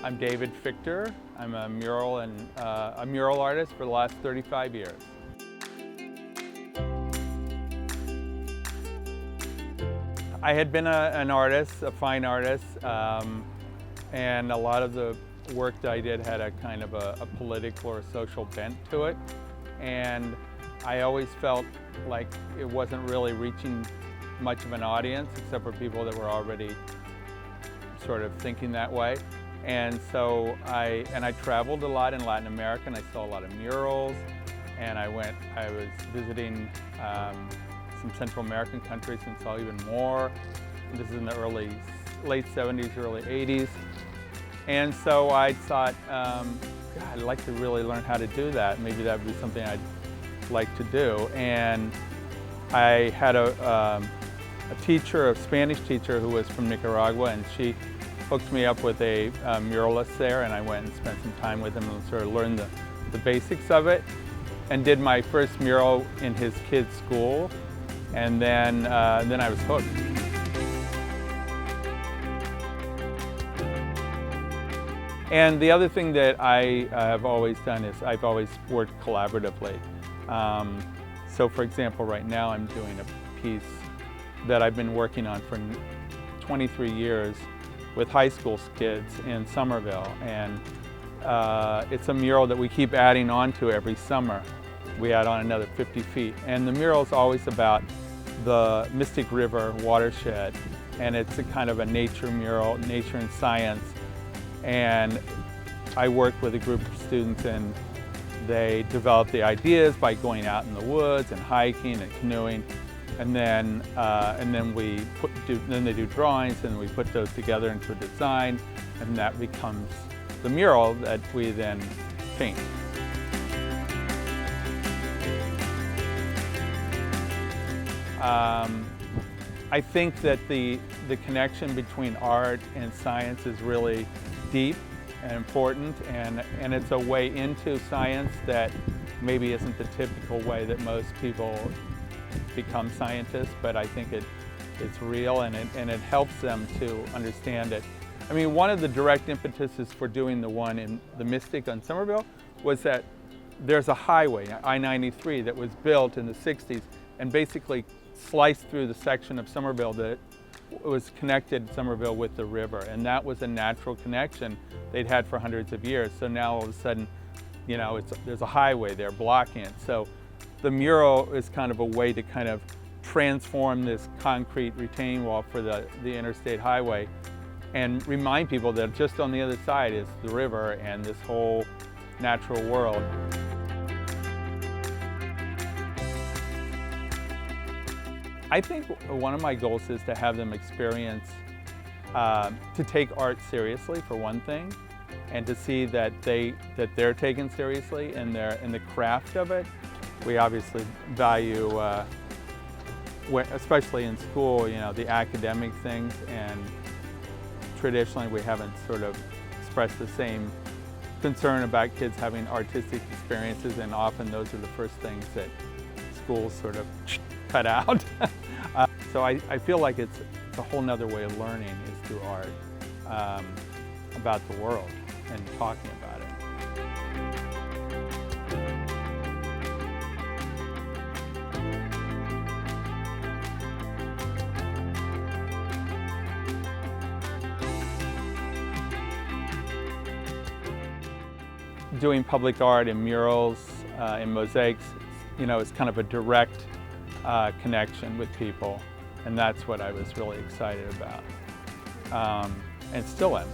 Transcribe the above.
I'm David Fichter. I'm a mural artist for the last 35 years. I had been an artist, a fine artist, and a lot of the work that I did had a kind of a political or social bent to it. And I always felt like it wasn't really reaching much of an audience except for people that were already sort of thinking that way. And so I traveled a lot in Latin America, and I saw a lot of murals, and I was visiting some Central American countries and saw even more. This is in the late 70s, early 80s. And so I thought, God, I'd like to really learn how to do that. Maybe that would be something I'd like to do. And I had a teacher, a Spanish teacher who was from Nicaragua, and she hooked me up with a muralist there, and I went and spent some time with him and sort of learned the basics of it, and did my first mural in his kid's school, and then I was hooked. And the other thing that I have always done is I've always worked collaboratively. So for example, right now I'm doing a piece that I've been working on for 23 years with high school kids in Somerville, and it's a mural that we keep adding on to every summer. We add on another 50 feet, and the mural is always about the Mystic River watershed, and it's a kind of a nature mural, nature and science. And I work with a group of students, and they develop the ideas by going out in the woods and hiking and canoeing. And then they do drawings, and we put those together into a design, and that becomes the mural that we then paint. I think that the connection between art and science is really deep and important, and it's a way into science that maybe isn't the typical way that most people become scientists, but I think it's real, and it helps them to understand it. I mean, one of the direct impetuses for doing the one in the Mystic on Somerville was that there's a highway, I-93, that was built in the 60s and basically sliced through the section of Somerville that was connected Somerville with the river, and that was a natural connection they'd had for hundreds of years. So now all of a sudden, you know, there's a highway there blocking it. So the mural is kind of a way to kind of transform this concrete retaining wall for the interstate highway and remind people that just on the other side is the river and this whole natural world. I think one of my goals is to have them experience, to take art seriously for one thing, and to see that they're taken seriously in the craft of it. We obviously value, especially in school, you know, the academic things, and traditionally we haven't sort of expressed the same concern about kids having artistic experiences, and often those are the first things that schools sort of cut out. So I feel like it's a whole nother way of learning is through art, about the world and talking about it. Doing public art and murals and mosaics, you know, is kind of a direct connection with people, and that's what I was really excited about, and still am.